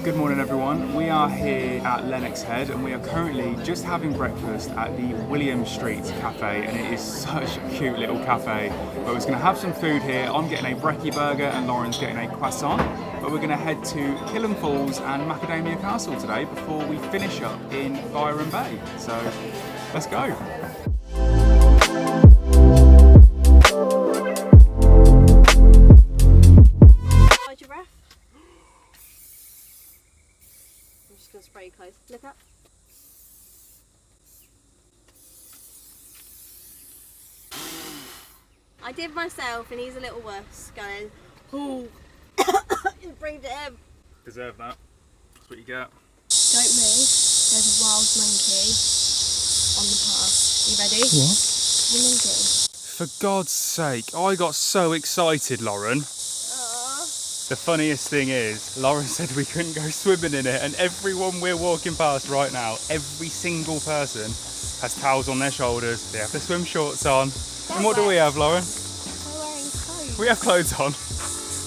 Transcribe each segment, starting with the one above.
Good morning everyone, we are here at Lennox Head and we are currently just having breakfast at the William Street Cafe, and it is such a cute little cafe. But we're just going to have some food here. I'm getting a brekkie burger and Lauren's getting a croissant, but we're going to head to Killen Falls and Macadamia Castle today before we finish up in BYRON Bay. So let's go. Hold your breath. I'm just going to spray you close. Look up. I did myself and he's a little worse, going, oh, breathed it in. Deserve that. That's what you get. Don't move. There's a wild monkey on the path. You ready? What? The monkey. For God's sake, I got so excited, Lauren. The funniest thing is, Lauren said we couldn't go swimming in it, and everyone we're walking past right now, every single person has towels on their shoulders, they have their swim shorts on. And what do we have, Lauren? We're wearing clothes. We have clothes on.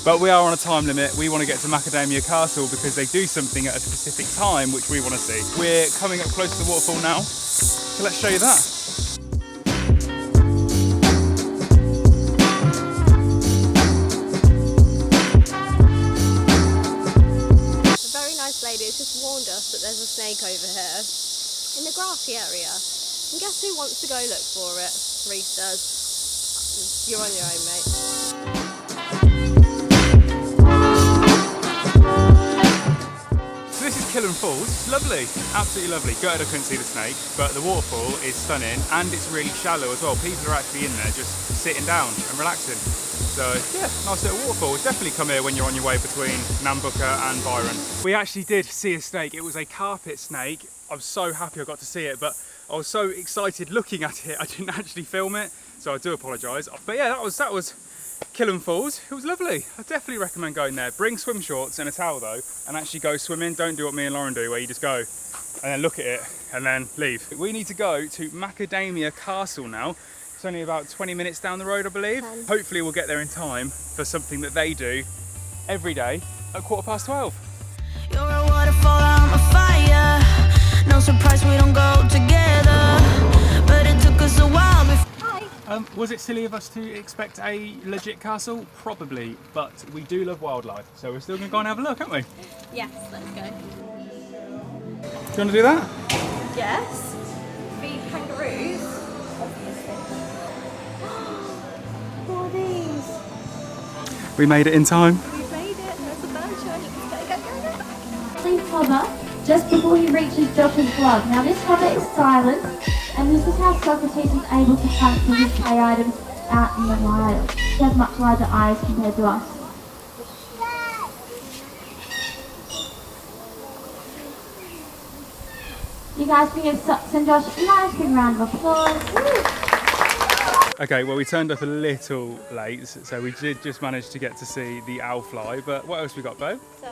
But we are on a time limit. We want to get to Macadamia Castle because they do something at a specific time which we want to see. We're coming up close to the waterfall now, so let's show you that. Lady has just warned us that there's a snake over here in the grassy area, and guess who wants to go look for it? Reese does. You're on your own, mate. So this is Killen Falls. It's lovely, absolutely lovely. Gutted I couldn't see the snake, but the waterfall is stunning and it's really shallow as well. People are actually in there just sitting down and relaxing. So yeah, nice little waterfall. Definitely come here when you're on your way between Nambucca and BYRON. We actually did see a snake. It was a carpet snake. I'm so happy I got to see it, but I was so excited looking at it, I didn't actually film it, so I do apologise. But yeah, that was Killen Falls. It was lovely. I definitely recommend going there. Bring swim shorts and a towel though, and actually go swimming. Don't do what me and Lauren do, where you just go and then look at it and then leave. We need to go to Macadamia Castle now. It's only about 20 minutes down the road, I believe. Hopefully we'll get there in time for something that they do every day at 12:15. You're a waterfall, I'm a fire. No surprise we don't go together, but it took us a while before. Hi. Was it silly of us to expect a legit castle? Probably, but we do love wildlife, so we're still going to go and have a look, aren't we? Yes, let's go. Do you want to do that? Yes. Feed kangaroos. Obviously. What are these? We made it in time. We've made it. There's a bird showing. Go. Please hover just before he reaches Josh's glove. Now this hover is silent, and this is how Socrates is able to hunt for his prey items out in the wild. He has much larger eyes compared to us. You guys can give Socks and Josh a nice big round of applause. Okay, well we turned up a little late, so we did just manage to get to see the owl fly, but what else we got, Bo? So,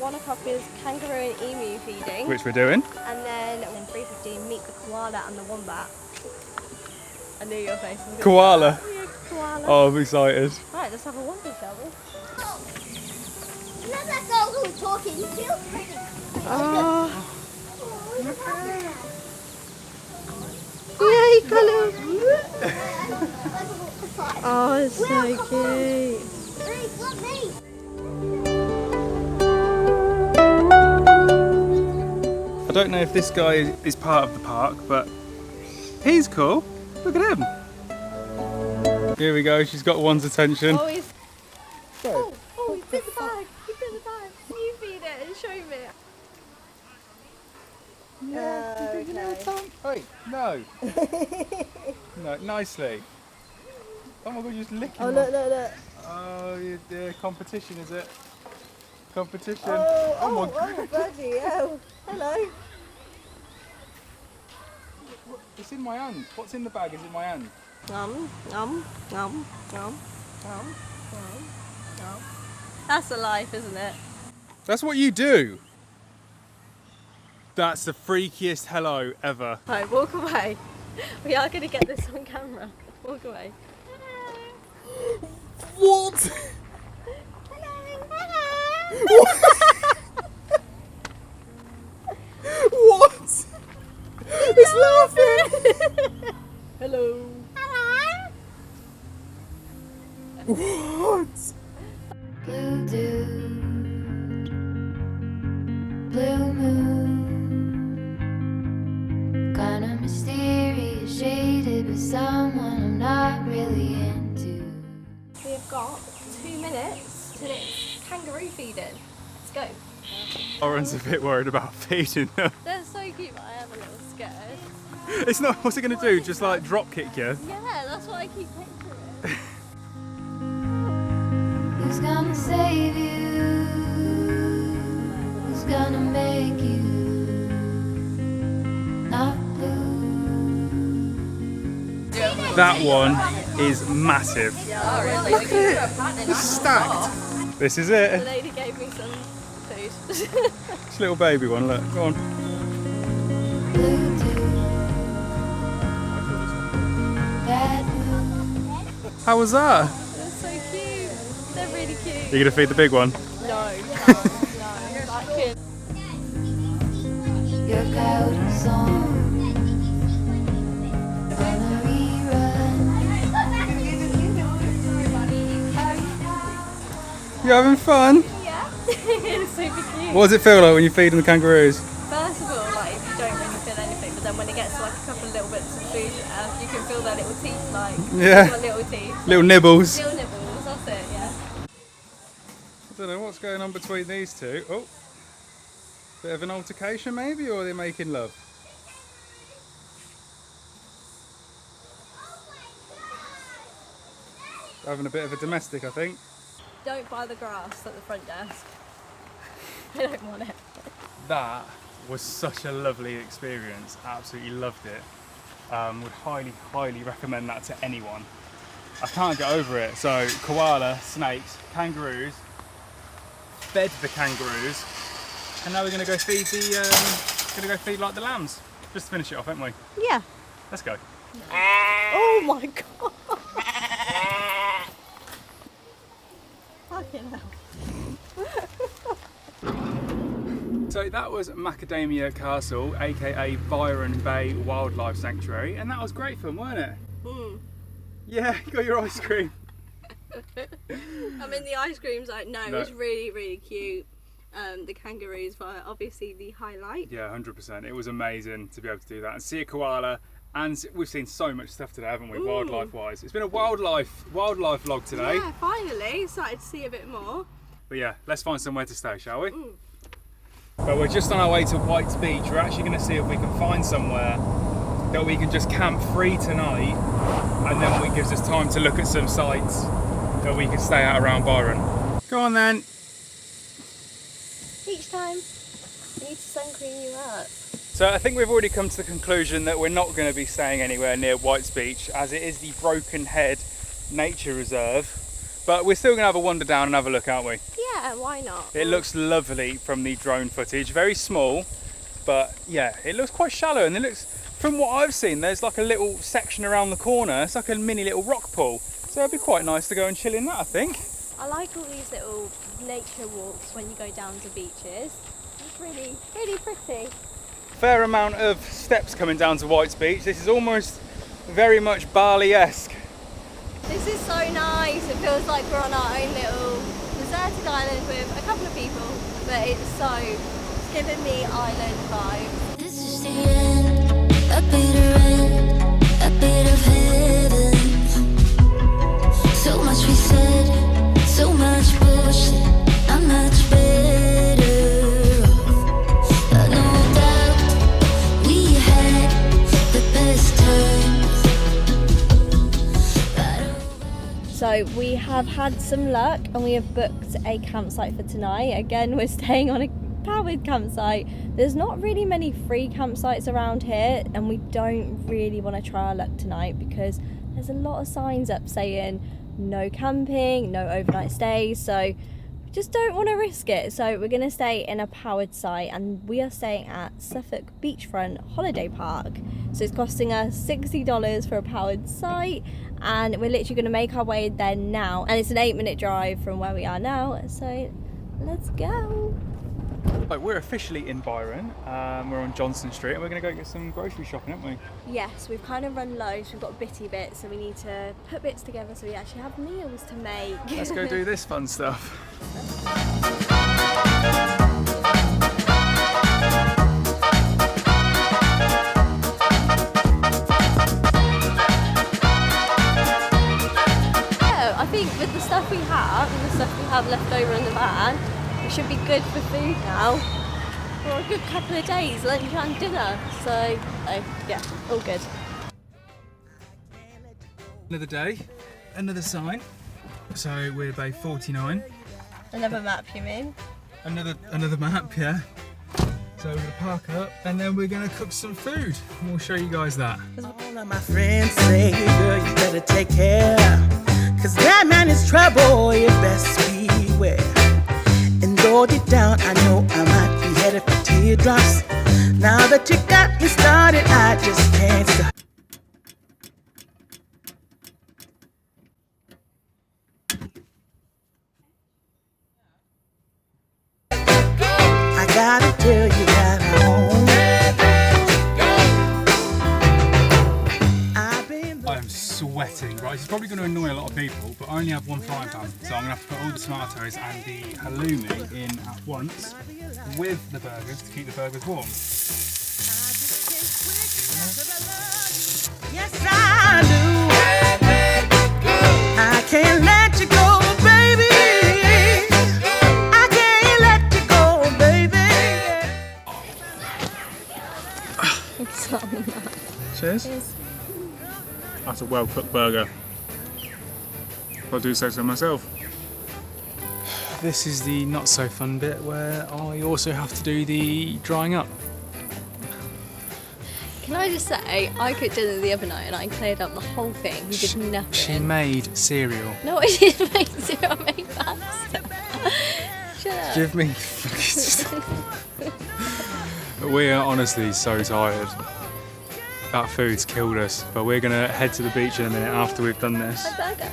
1 o'clock is kangaroo and emu feeding. Which we're doing. And then 3:15, meet the koala and the wombat. I knew your face was going to Koala? Yeah, koala. Oh, I'm excited. Right, let's have a wander, shall we? You know that girl who was talking? You feel pretty. Oh. Yay, colour! Oh, it's so cute. Reese, look me. I don't know if this guy is part of the park, but he's cool. Look at him. Here we go, she's got one's attention. Oh, he's... Oh, he bit the bag. He bit the bag. You feed it and show me. Yeah, you know, Tom. Wait, no. No, nicely. Oh my god, you're just licking. Oh, look. Oh, yeah, competition, is it? Competition. Oh my god. budgie, oh. Hello. It's in my hand. What's in the bag is in my hand. Nom. That's a life, isn't it? That's what you do. That's the freakiest hello ever. Right, walk away. We are going to get this on camera. Walk away. What? Hello. someone I'm not really into. We have got 2 minutes till it's kangaroo feeding. Let's go. Lauren's a bit worried about feeding them. They're so cute, but I am a little scared. It's not, what's it going to do? Just like drop kick you? Yeah, that's what I keep picturing. Who's gonna save you? Who's gonna make you not blue? That one is massive. Look at it. It's stacked. This is The it. lady gave me some food. This little baby one, look. Go on. Blue too. Bad blue. How was that? They're so cute. They're really cute. You're going to feed the big one? No, no. That kid. Your coyote song on a rerun. You having fun? Yeah. It's super cute. What does it feel like when you're feeding the kangaroos? First of all, like, you don't really feel anything, but then when it gets to like a couple of little bits of food, you can feel their little teeth, like, Yeah. little teeth. Little nibbles. Little nibbles, that's it, yeah. I don't know what's going on between these two. Oh, bit of an altercation maybe, or are they making love? Having a bit of a domestic, I think. Don't buy the grass at the front desk. I don't want it. That was such a lovely experience. Absolutely loved it. Would highly recommend that to anyone. I can't get over it. So koala, snakes, kangaroos. Fed the kangaroos, and now we're going to go feed like the lambs. Just to finish it off, haven't we? Yeah. Let's go. Oh my god. Fucking hell. So that was Macadamia Castle, aka Byron Bay Wildlife Sanctuary, and that was great fun, weren't it? Mm. Yeah, you got your ice cream. I mean, the ice cream's like, no, it was really cute. The kangaroos were obviously the highlight. Yeah, 100%. It was amazing to be able to do that and see a koala. And we've seen so much stuff today, haven't we, wildlife-wise? It's been a wildlife vlog today. Yeah, finally started to see a bit more. But yeah, let's find somewhere to stay, shall we? But we're just on our way to White's Beach. We're actually going to see if we can find somewhere that we can just camp free tonight, and then it gives us time to look at some sites that we can stay at around Byron. Go on then. Each time, we need to sun cream you up. So I think we've already come to the conclusion that we're not going to be staying anywhere near White's Beach, as it is the Broken Head Nature Reserve. But we're still going to have a wander down and have a look, aren't we? Yeah, why not? It looks lovely from the drone footage, very small, but yeah, it looks quite shallow, and it looks, from what I've seen, there's like a little section around the corner. It's like a mini little rock pool, so it'd be quite nice to go and chill in that, I think. I like all these little nature walks when you go down to beaches. It's really pretty. Fair amount of steps coming down to White's Beach. This is almost very much Bali-esque. This is so nice. It feels like we're on our own little deserted island with a couple of people, but it's giving me island vibes. This is the end, a bitter end, a bit of heaven. So much we said, so much bullshit. I'm much better off. But no doubt we had the best times. So we have had some luck and we have booked a campsite for tonight. Again, we're staying on a powered campsite. There's not really many free campsites around here, and we don't really want to try our luck tonight because there's a lot of signs up saying no camping, no overnight stays, so we just don't want to risk it. So we're going to stay in a powered site, and we are staying at Suffolk Beachfront Holiday Park. So it's costing us $60 for a powered site, and we're literally going to make our way there now, and it's an 8-minute drive from where we are now, so let's go. Right, we're officially in Byron. We're on Johnson Street, and we're going to go get some grocery shopping, aren't we? Yes, we've kind of run low, so we've got bitty bits, so we need to put bits together so we actually have meals to make. Let's go do this fun stuff. left over in the van. We should be good for food now for a good couple of days, lunch and dinner. So yeah, all good. Another day, another sign. So we're Bay 49. Another map, you mean? Another map, yeah. So we're gonna park up and then we're gonna cook some food. And we'll show you guys that. All of my friends say, girl, you better take care. Cause that man is trouble, you best beware. And though deep down, I know I might be headed for teardrops. Now that you got me started, I just can't stop. I gotta tell you that I am sweating, right? This is probably going to annoy a lot of people, but I only have one frying pan, so I'm going to have to put all the tomatoes and the halloumi in at once with the burgers to keep the burgers warm. yes, I do. I can't let you go, baby. I can't let you go, baby. Cheers. That's a well-cooked burger. I'll do so myself. This is the not so fun bit where I also have to do the drying up. Can I just say, I cooked dinner the other night and I cleared up the whole thing. You did nothing. She made cereal. No, I didn't make cereal. I made pasta. Shut up. Give me. We are honestly so tired. That food's killed us, but we're gonna head to the beach in a minute after we've done this. Burger.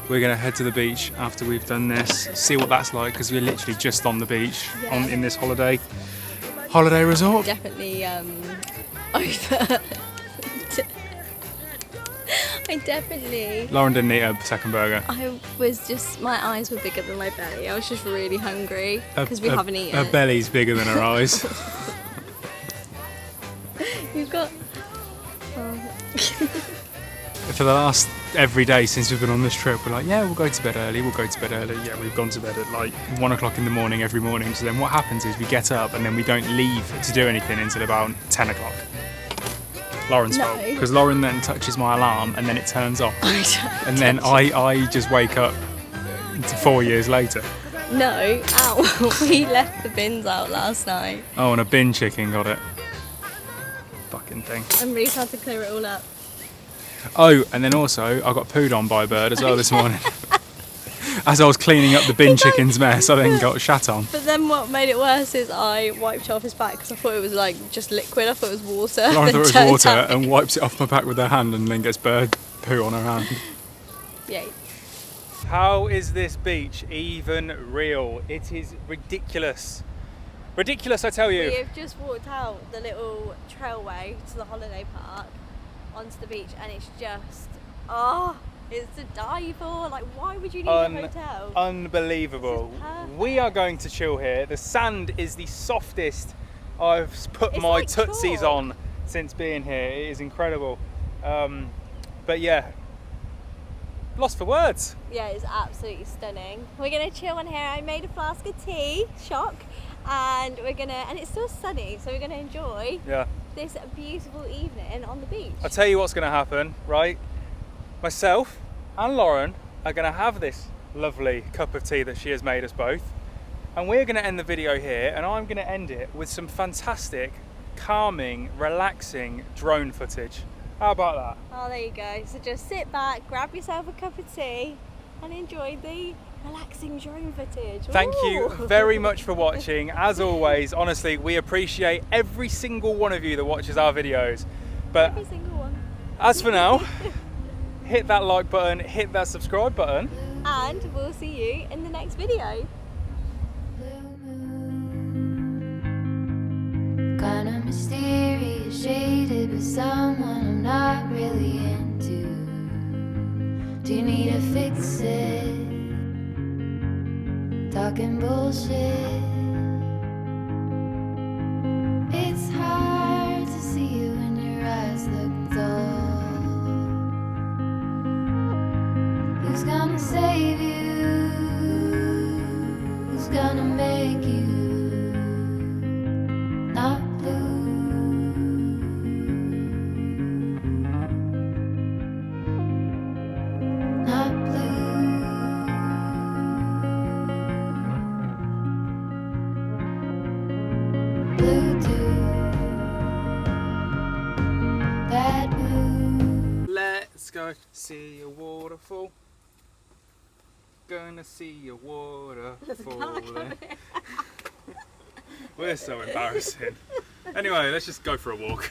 We're gonna head to the beach after we've done this, see what that's like, because we're literally just on the beach in this holiday resort. Definitely over. I definitely. Lauren didn't eat her second burger. I was just, my eyes were bigger than my belly. I was just really hungry because we haven't eaten. Her belly's bigger than her eyes. You've got. For the last every day since we've been on this trip, we're like, yeah, we'll go to bed early, Yeah, we've gone to bed at like 1 o'clock in the morning every morning. So then what happens is we get up and then we don't leave to do anything until about 10 o'clock. Lauren's fault. Because Lauren then touches my alarm and then it turns off. And then I just wake up 4 years later. No, ow. We left the bins out last night. Oh, and a bin chicken got it. Fucking thing. I'm really trying to clear it all up. Oh, and then also I got pooed on by a bird as well this morning. As I was cleaning up the bin chicken's mess, I then got shat on. But then what made it worse is I wiped off his back because I thought it was like just liquid. I thought it was water. Lauren thought it was water and wipes it off my back with her hand and then gets bird poo on her hand. Yay. How is this beach even real? It is ridiculous. Ridiculous, I tell you. We have just walked out the little trailway to the holiday park onto the beach and it's just, it's to die for. Like, why would you need a hotel? Unbelievable. This is perfect. We are going to chill here. The sand is the softest I've put It's my like tootsies chalk. on since being here. It is incredible. But yeah, lost for words. Yeah, it's absolutely stunning. We're gonna chill on here. I made a flask of tea, shock, and and it's still sunny, so we're gonna enjoy this beautiful evening on the beach. I'll tell you what's going to happen, right? Myself and Lauren are going to have this lovely cup of tea that she has made us both, and we're going to end the video here, and I'm going to end it with some fantastic, calming, relaxing drone footage. How about that? Oh, there you go. So just sit back, grab yourself a cup of tea, and enjoy the relaxing drone footage. Thank you Ooh. very much for watching. As always, honestly, we appreciate every single one of you that watches our videos. But Every single one. as for now, hit that like button, hit that subscribe button. And we'll see you in the next video. Kinda mysterious, shaded with someone I'm not really into. Do you need to fix it? Talking bullshit. It's hard to see you when your eyes look dull. Who's gonna say Who's gonna make you not blue? Not blue. Blue too. Bad mood. Let's go see a waterfall. Gonna see a waterfall. We're so embarrassing. Anyway, let's just go for a walk.